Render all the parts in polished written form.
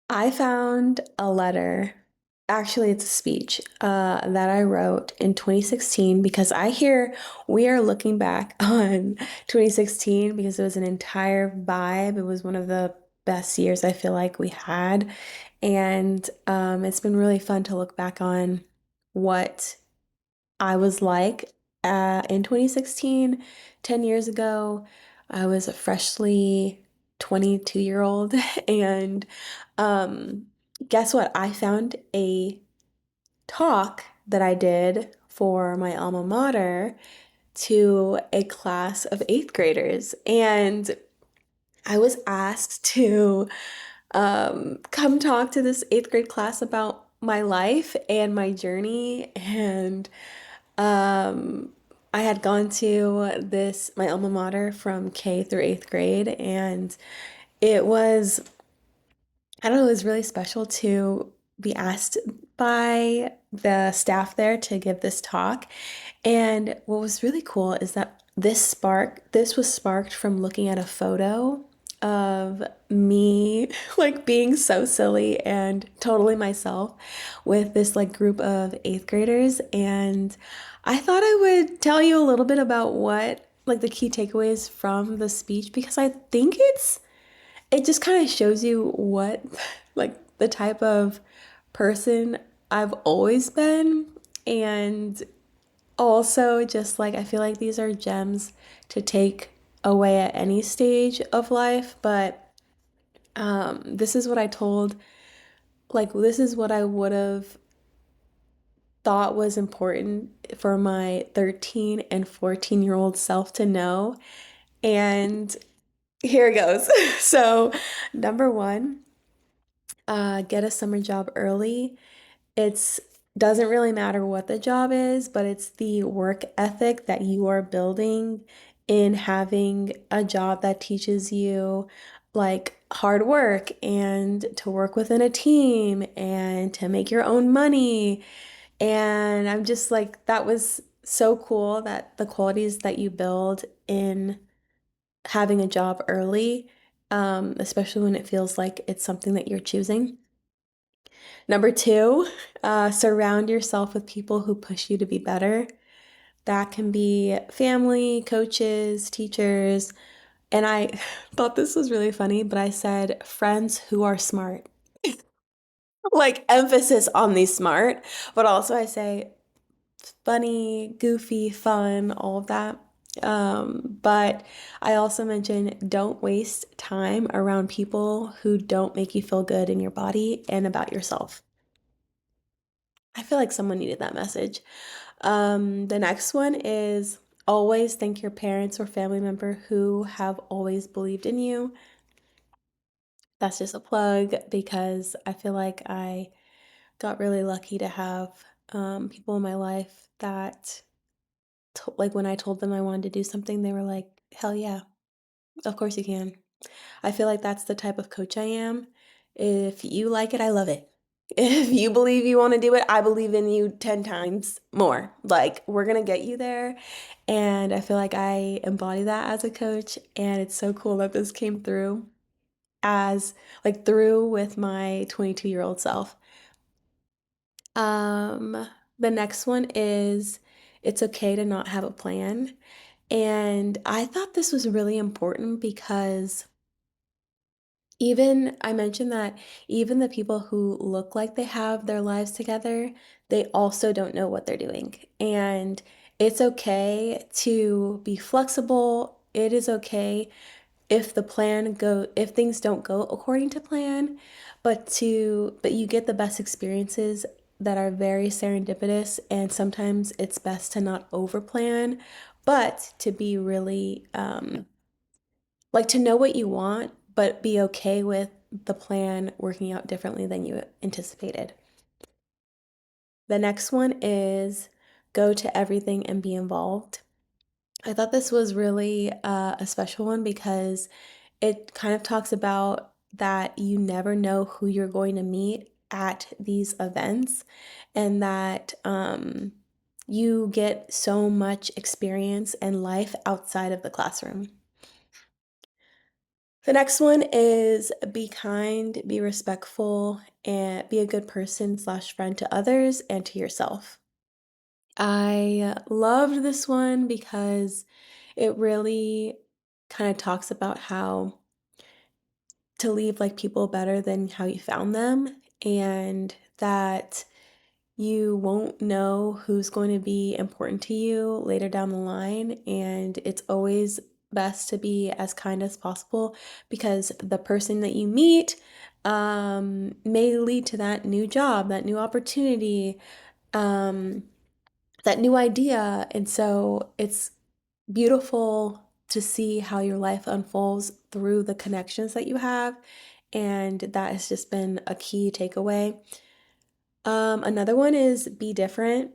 I found a letter. Actually, it's a speech that I wrote in 2016 because I hear we are looking back on 2016 because it was an entire vibe. It was one of the best years I feel like we had. And it's been really fun to look back on what I was like in 2016, 10 years ago. I was a freshly 22-year-old and um, guess what? I found a talk that I did for my alma mater to a class of eighth graders. And I was asked to come talk to this eighth grade class about my life and my journey. And um, I had gone to my alma mater from K through eighth grade, and it was, I don't know, it was really special to be asked by the staff there to give this talk. And what was really cool is that this was sparked from looking at a photo of me like being so silly and totally myself with this like group of eighth graders. And I thought I would tell you a little bit about what like the key takeaways from the speech because I think it just kind of shows you what like the type of person I've always been. And also just like I feel like these are gems to take away at any stage of life, but this is what I told, like this is what I would have thought was important for my 13 and 14-year-old self to know. And here it goes. So, number one, get a summer job early. It's doesn't really matter what the job is, but it's the work ethic that you are building in having a job that teaches you like hard work and to work within a team and to make your own money. And I'm just like, that was so cool that the qualities that you build in having a job early, especially when it feels like it's something that you're choosing. Number two, surround yourself with people who push you to be better. That can be family, coaches, teachers. And I thought this was really funny, but I said friends who are smart. Like emphasis on the smart, but also I say funny, goofy, fun, all of that. But I also mentioned don't waste time around people who don't make you feel good in your body and about yourself. I feel like someone needed that message. The next one is always thank your parents or family member who have always believed in you. That's just a plug because I feel like I got really lucky to have people in my life that, like, when I told them I wanted to do something, they were like, hell yeah, of course you can. I feel like that's the type of coach I am. If you like it, I love it. If you believe you want to do it, I believe in you 10 times more. Like, we're going to get you there. And I feel like I embody that as a coach. And it's so cool that this came through as like through with my 22-year-old self. Um, the next one is it's okay to not have a plan. And I thought this was really important because even I mentioned that even the people who look like they have their lives together, they also don't know what they're doing. And it's okay to be flexible. It is okay if things don't go according to plan, but you get the best experiences that are very serendipitous, and sometimes it's best to not over plan, but to be really like to know what you want, but be okay with the plan working out differently than you anticipated. The next one is go to everything and be involved. I thought this was really a special one because it kind of talks about that you never know who you're going to meet at these events and that you get so much experience and life outside of the classroom. The next one is be kind, be respectful, and be a good person slash friend to others and to yourself. I loved this one because it really kind of talks about how to leave like people better than how you found them, and that you won't know who's going to be important to you later down the line, and it's always best to be as kind as possible because the person that you meet may lead to that new job, that new opportunity, um, that new idea. And so it's beautiful to see how your life unfolds through the connections that you have. And that has just been a key takeaway. Another one is be different.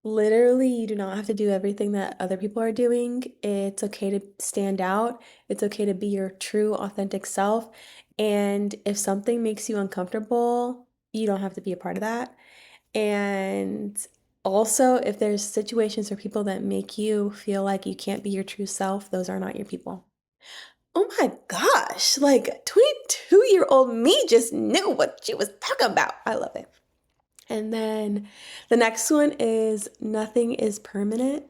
Literally, you do not have to do everything that other people are doing. It's okay to stand out. It's okay to be your true, authentic self. And if something makes you uncomfortable, you don't have to be a part of that. And also, if there's situations or people that make you feel like you can't be your true self, those are not your people. Oh my gosh, like 22-year-old me just knew what she was talking about. I love it. And then the next one is nothing is permanent.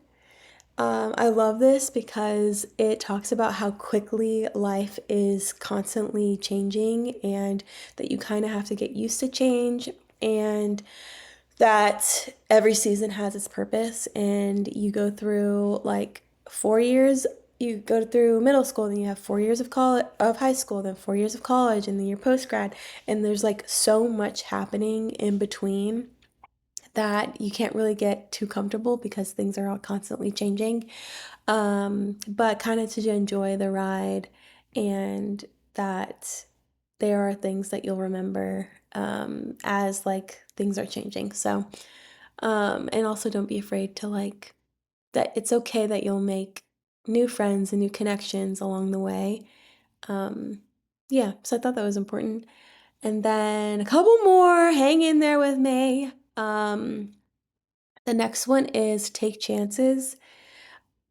I love this because it talks about how quickly life is constantly changing and that you kind of have to get used to change, and that every season has its purpose. And you go through like 4 years, you go through middle school, then you have 4 years of college, of high school, then 4 years of college, and then your post grad, and there's like so much happening in between that you can't really get too comfortable because things are all constantly changing. But kind of to enjoy the ride, and that there are things that you'll remember as like things are changing. So, and also don't be afraid to like that it's okay that you'll make new friends and new connections along the way. Um, yeah, so I thought that was important. And then a couple more, hang in there with me. The next one is take chances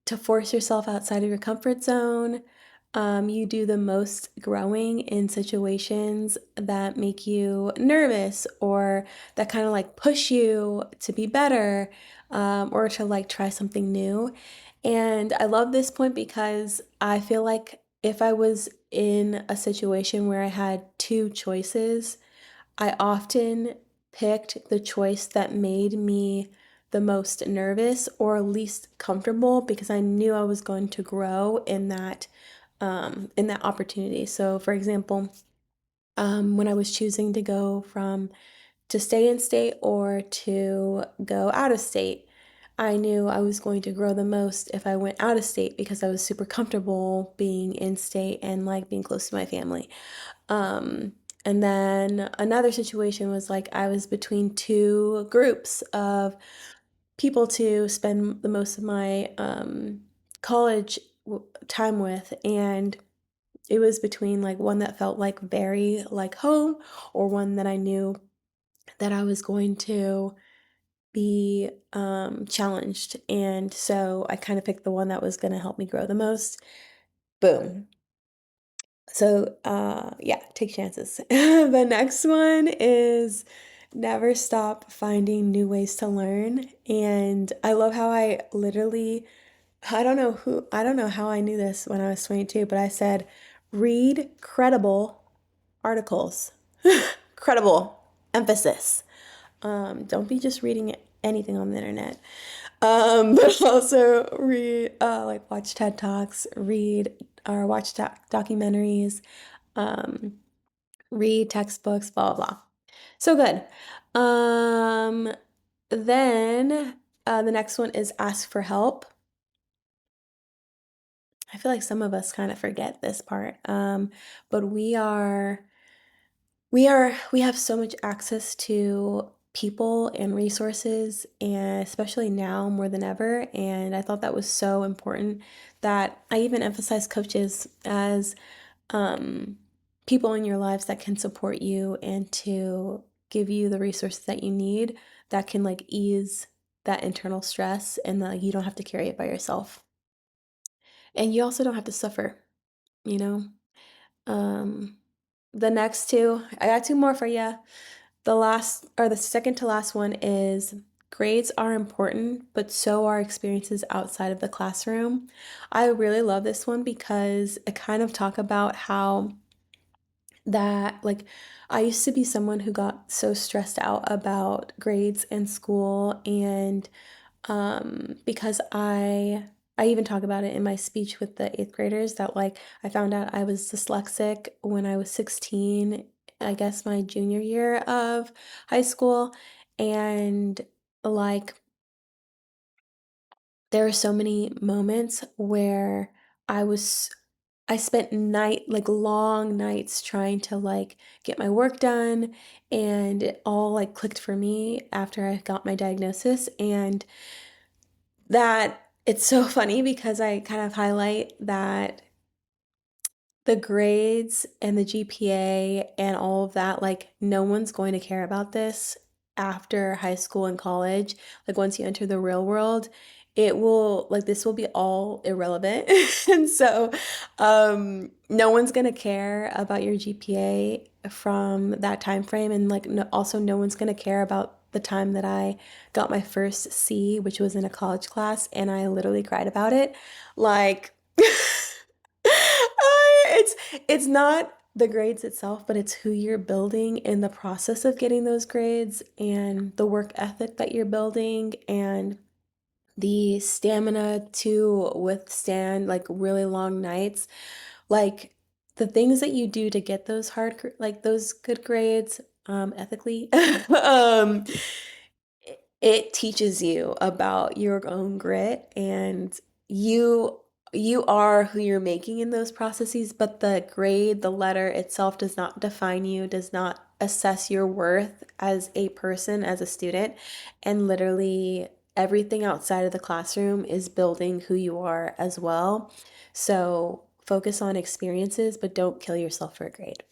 to force yourself outside of your comfort zone. You do the most growing in situations that make you nervous or that kind of like push you to be better, or to like try something new. And I love this point because I feel like if I was in a situation where I had two choices, I often picked the choice that made me the most nervous or least comfortable because I knew I was going to grow in that opportunity. So, for example, when I was choosing to go from to stay in state or to go out of state, I knew I was going to grow the most if I went out of state because I was super comfortable being in state and like being close to my family. Um, and then another situation was like I was between two groups of people to spend the most of my college time with, and it was between like one that felt like very like home, or one that I knew that I was going to be challenged. And so I kind of picked the one that was going to help me grow the most. Boom. So, yeah, take chances. The next one is never stop finding new ways to learn. And I love how I literally, I don't know how I knew this when I was 22, but I said, read credible articles. Credible, emphasis. Don't be just reading anything on the internet. But also read, like watch TED Talks, read or watch documentaries, um, read textbooks, blah, blah, blah. So good. Um, then the next one is ask for help. I feel like some of us kind of forget this part. But we have so much access to people and resources, and especially now more than ever. And I thought that was so important that I even emphasize coaches as um, people in your lives that can support you and to give you the resources that you need that can like ease that internal stress, and that you don't have to carry it by yourself. And you also don't have to suffer, you know? Um, the next two, I got two more for you. The last, or the second to last one is grades are important, but so are experiences outside of the classroom. I really love this one because it kind of talk about how that like I used to be someone who got so stressed out about grades in school and because I even talk about it in my speech with the eighth graders that like I found out I was dyslexic when I was 16, I guess my junior year of high school. And like there were so many moments where I was I spent like long nights trying to like get my work done and it all like clicked for me after I got my diagnosis and that it's so funny because I kind of highlight that the grades and the GPA and all of that, like, no one's going to care about this after high school and college. Like, once you enter the real world, it will, like, this will be all irrelevant. And so, no one's gonna care about your GPA from that time frame. And, like, no, also, no one's gonna care about the time that I got my first C, which was in a college class, and I literally cried about it. Like, it's not the grades itself, but it's who you're building in the process of getting those grades and the work ethic that you're building and the stamina to withstand like really long nights. Like the things that you do to get those like those good grades ethically it teaches you about your own grit and you you are who you're making in those processes, but the grade, the letter itself does not define you, does not assess your worth as a person, as a student, and literally everything outside of the classroom is building who you are as well. So focus on experiences, but don't kill yourself for a grade.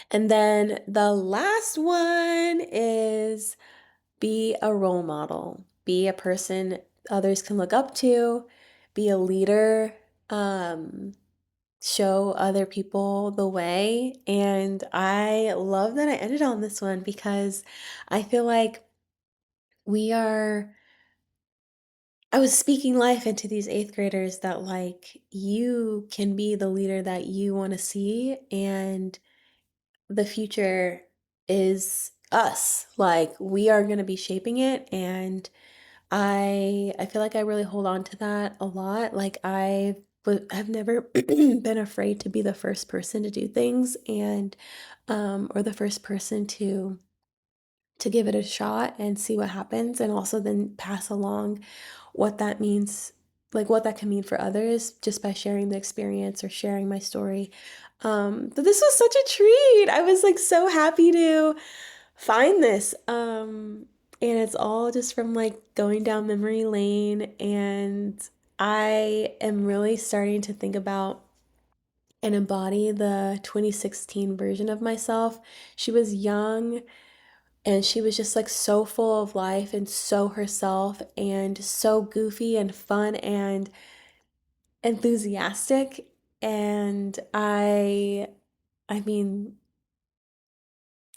And then the last one is be a role model, be a person others can look up to, be a leader, show other people the way. And I love that I ended on this one because I feel like we are, I was speaking life into these eighth graders that like you can be the leader that you want to see and the future is us. Like we are going to be shaping it and I feel like I really hold on to that a lot. Like I've never been afraid to be the first person to do things and or the first person to give it a shot and see what happens and also then pass along what that means, like what that can mean for others just by sharing the experience or sharing my story. But this was such a treat. I was like so happy to find this. And it's all just from like going down memory lane. And I am really starting to think about and embody the 2016 version of myself. She was young and she was just like so full of life and so herself and so goofy and fun and enthusiastic. And I mean,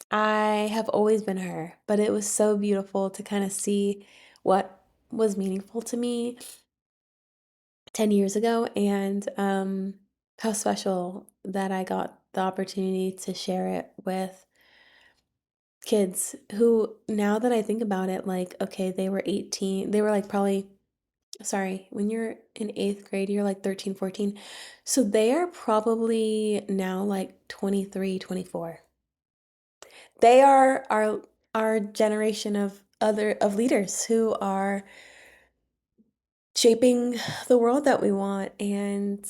I have always been her, but it was so beautiful to kind of see what was meaningful to me 10 years ago and how special that I got the opportunity to share it with kids who, now that I think about it, like, okay, they were 18, they were like probably, sorry, when you're in eighth grade, you're like 13, 14. So they are probably now like 23, 24. They are our generation of leaders who are shaping the world that we want and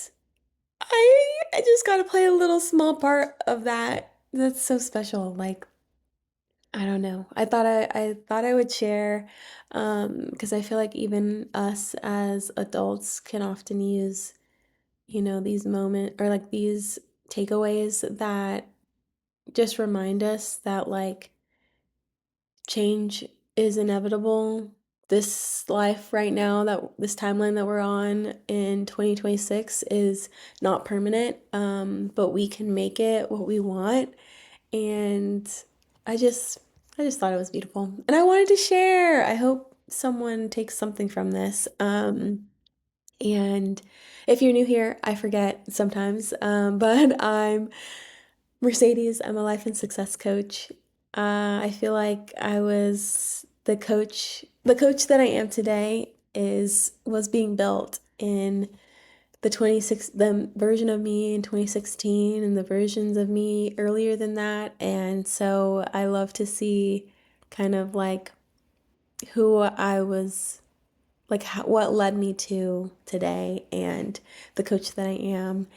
I just got to play a little small part of that. That's so special. Like I don't know. I thought I would share because I feel like even us as adults can often use, you know, these moments or like these takeaways that just remind us that like change is inevitable. this life right now, that this timeline that we're on in 2026 is not permanent, but we can make it what we want. And I just I just thought it was beautiful. And I wanted to share. I hope someone takes something from this. And if you're new here, I forget sometimes, but I'm Mercedes. I'm a life and success coach. I feel like I was the coach that I am today is was being built in the version of me in 2016 and the versions of me earlier than that. And so I love to see kind of like who I was like what led me to today and the coach that I am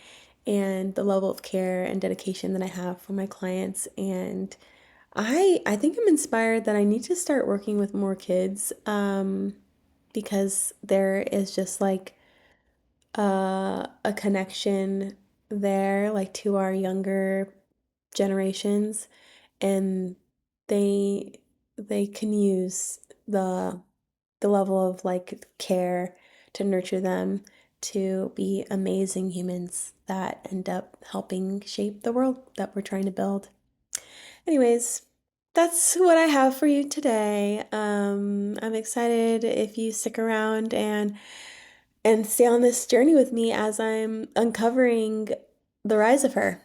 and the level of care and dedication that I have for my clients. And I think I'm inspired that I need to start working with more kids, because there is just like a connection there, like to our younger generations, and they they can use the level of like care to nurture them to be amazing humans that end up helping shape the world that we're trying to build. Anyways, that's what I have for you today. I'm excited if you stick around and stay on this journey with me as I'm uncovering the rise of her.